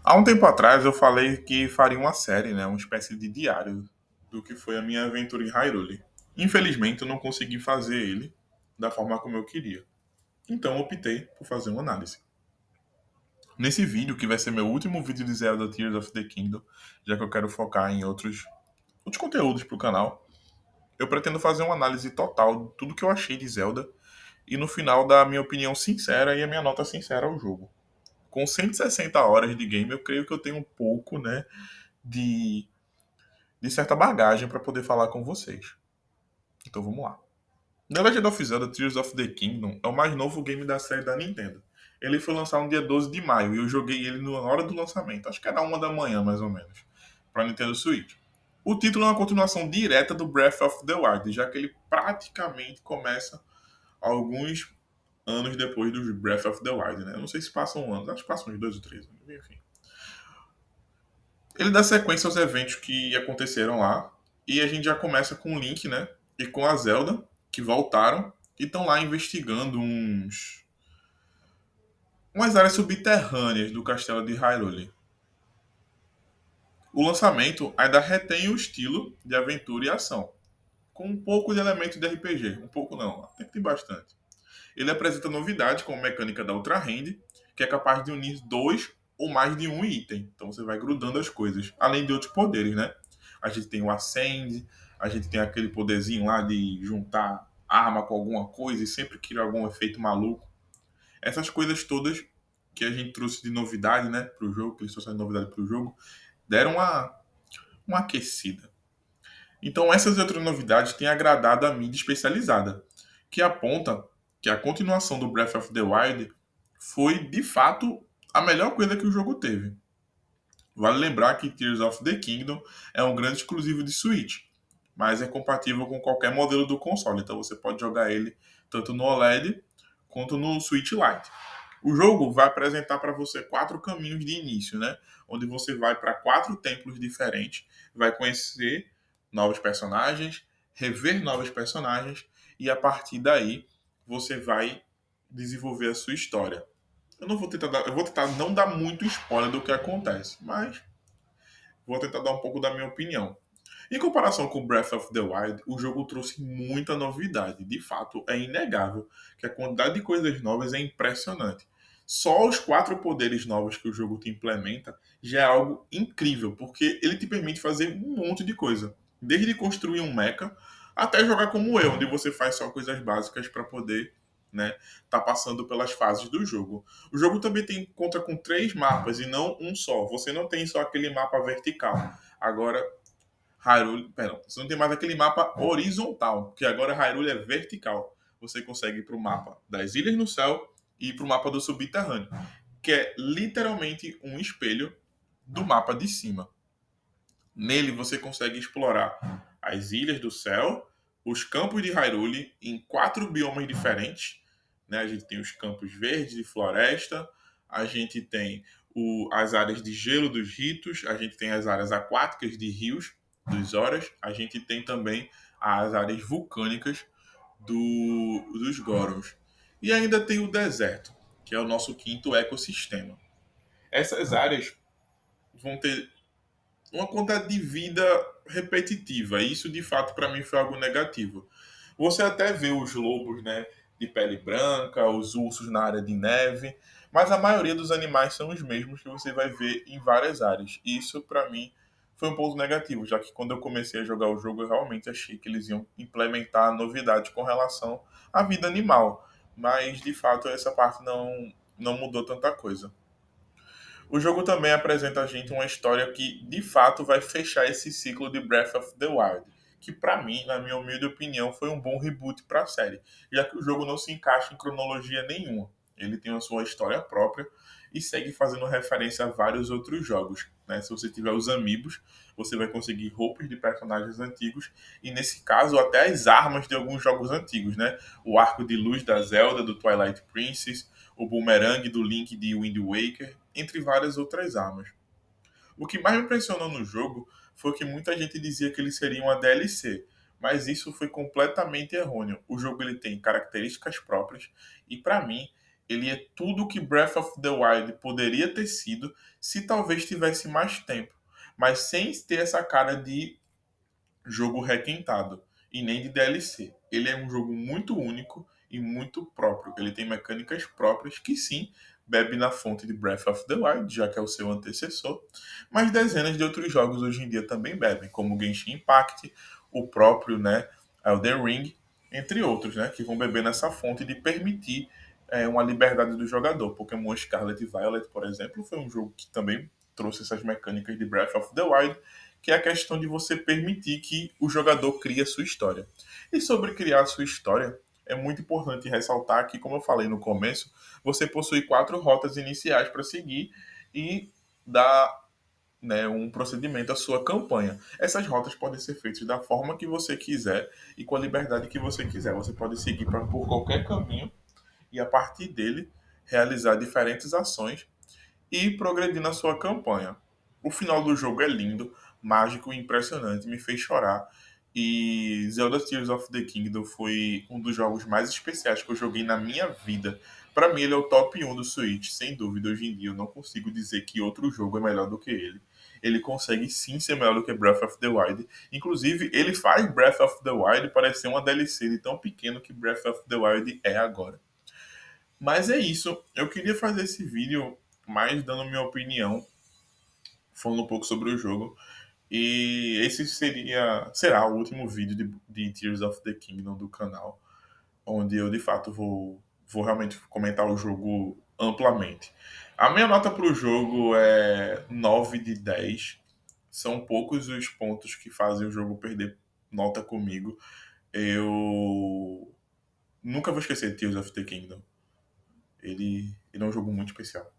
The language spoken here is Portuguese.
Há um tempo atrás eu falei que faria uma série, né, uma espécie de diário do que foi a minha aventura em Hyrule. Infelizmente eu não consegui fazer ele da forma como eu queria. Então eu optei por fazer uma análise. Nesse vídeo, que vai ser meu último vídeo de Zelda Tears of the Kingdom, já que eu quero focar em outros conteúdos para o canal, eu pretendo fazer uma análise total de tudo que eu achei de Zelda e no final dar a minha opinião sincera e a minha nota sincera ao jogo. Com 160 horas de game, eu creio que eu tenho um pouco, né, de certa bagagem para poder falar com vocês. Então vamos lá. The Legend of Zelda Tears of the Kingdom é o mais novo game da série da Nintendo. Ele foi lançado no dia 12 de maio e eu joguei ele na hora do lançamento, acho que era 1 da manhã mais ou menos, para Nintendo Switch. O título é uma continuação direta do Breath of the Wild, já que ele praticamente começa alguns anos depois do Breath of the Wild, né? Eu não sei se passam anos, acho que passam uns 2 ou 3 anos, enfim. Ele dá sequência aos eventos que aconteceram lá. E a gente já começa com o Link, né? E com a Zelda, que voltaram e estão lá investigando umas áreas subterrâneas do castelo de Hyrule. O lançamento ainda retém o estilo de aventura e ação, com um pouco de elementos de RPG. Um pouco não, até que tem bastante. Ele apresenta novidades como a mecânica da Ultra Hand, que é capaz de unir dois ou mais de um item. Então você vai grudando as coisas, além de outros poderes, né? A gente tem o Ascend, a gente tem aquele poderzinho lá de juntar arma com alguma coisa e sempre criar algum efeito maluco. Essas coisas todas que a gente trouxe de novidade, né, pro jogo, que eles trouxeram de novidade pro jogo, deram uma aquecida. Então essas outras novidades têm agradado a mídia especializada, que aponta que a continuação do Breath of the Wild foi, de fato, a melhor coisa que o jogo teve. Vale lembrar que Tears of the Kingdom é um grande exclusivo de Switch, mas é compatível com qualquer modelo do console, então você pode jogar ele tanto no OLED quanto no Switch Lite. O jogo vai apresentar para você 4 caminhos de início, né? Onde você vai para 4 templos diferentes, vai conhecer novos personagens, rever novos personagens e a partir daí você vai desenvolver a sua história. Eu vou tentar não dar muito spoiler do que acontece, mas vou tentar dar um pouco da minha opinião. Em comparação com Breath of the Wild, o jogo trouxe muita novidade. De fato, é inegável que a quantidade de coisas novas é impressionante. Só os 4 poderes novos que o jogo te implementa já é algo incrível, porque ele te permite fazer um monte de coisa. Desde construir um mecha até jogar como eu, onde você faz só coisas básicas para poder, né, tá passando pelas fases do jogo. O jogo também conta com 3 mapas e não um só. Você não tem só aquele mapa vertical. Agora Hyrule, perdão, você não tem mais aquele mapa horizontal, porque agora Hyrule é vertical. Você consegue ir para o mapa das ilhas no céu e para o mapa do subterrâneo, que é literalmente um espelho do mapa de cima. Nele você consegue explorar as ilhas do céu, os campos de Hyrule em 4 biomas diferentes. Né? A gente tem os campos verdes de floresta, a gente tem as áreas de gelo dos ritos, a gente tem as áreas aquáticas de rios dos Horas, a gente tem também as áreas vulcânicas dos Gorons. E ainda tem o deserto, que é o nosso quinto ecossistema. Essas áreas vão ter uma quantidade de vida repetitiva. E isso, de fato, para mim foi algo negativo. Você até vê os lobos, né, de pele branca, os ursos na área de neve, mas a maioria dos animais são os mesmos que você vai ver em várias áreas. E isso, para mim, foi um ponto negativo, já que quando eu comecei a jogar o jogo, eu realmente achei que eles iam implementar novidades com relação à vida animal. Mas, de fato, essa parte não mudou tanta coisa. O jogo também apresenta a gente uma história que, de fato, vai fechar esse ciclo de Breath of the Wild, que para mim, na minha humilde opinião, foi um bom reboot para a série, já que o jogo não se encaixa em cronologia nenhuma. Ele tem a sua história própria e segue fazendo referência a vários outros jogos. Né? Se você tiver os amiibos, você vai conseguir roupas de personagens antigos e, nesse caso, até as armas de alguns jogos antigos. Né? O arco de luz da Zelda, do Twilight Princess, o boomerang do Link de Wind Waker, entre várias outras armas. O que mais me impressionou no jogo foi que muita gente dizia que ele seria uma DLC, mas isso foi completamente errôneo. O jogo ele tem características próprias e para mim Ele é tudo que Breath of the Wild poderia ter sido se talvez tivesse mais tempo, mas sem ter essa cara de jogo requintado e nem de DLC. Ele é um jogo muito único e muito próprio. Ele tem mecânicas próprias que sim bebe na fonte de Breath of the Wild, já que é o seu antecessor, mas dezenas de outros jogos hoje em dia também bebem, como o Genshin Impact, o próprio, né, Elden Ring, entre outros, né, que vão beber nessa fonte de permitir uma liberdade do jogador. Pokémon Scarlet e Violet, por exemplo, foi um jogo que também trouxe essas mecânicas de Breath of the Wild, que é a questão de você permitir que o jogador crie a sua história. E sobre criar a sua história, é muito importante ressaltar que, como eu falei no começo, você possui 4 rotas iniciais para seguir e dar, né, um procedimento à sua campanha. Essas rotas podem ser feitas da forma que você quiser e com a liberdade que você quiser. Você pode seguir por qualquer caminho e, a partir dele, realizar diferentes ações e progredir na sua campanha. O final do jogo é lindo, mágico e impressionante, me fez chorar. E Zelda Tears of the Kingdom foi um dos jogos mais especiais que eu joguei na minha vida. Para mim, ele é o top 1 do Switch, sem dúvida. Hoje em dia, eu não consigo dizer que outro jogo é melhor do que ele. Ele consegue sim ser melhor do que Breath of the Wild. Inclusive, ele faz Breath of the Wild parecer uma DLC de tão pequeno que Breath of the Wild é agora. Mas é isso. Eu queria fazer esse vídeo mais dando minha opinião, falando um pouco sobre o jogo. E esse será o último vídeo de Tears of the Kingdom do canal, onde eu de fato vou realmente comentar o jogo amplamente. A minha nota para o jogo é 9 de 10. São poucos os pontos que fazem o jogo perder nota comigo. Eu nunca vou esquecer Tears of the Kingdom. Ele é um jogo muito especial.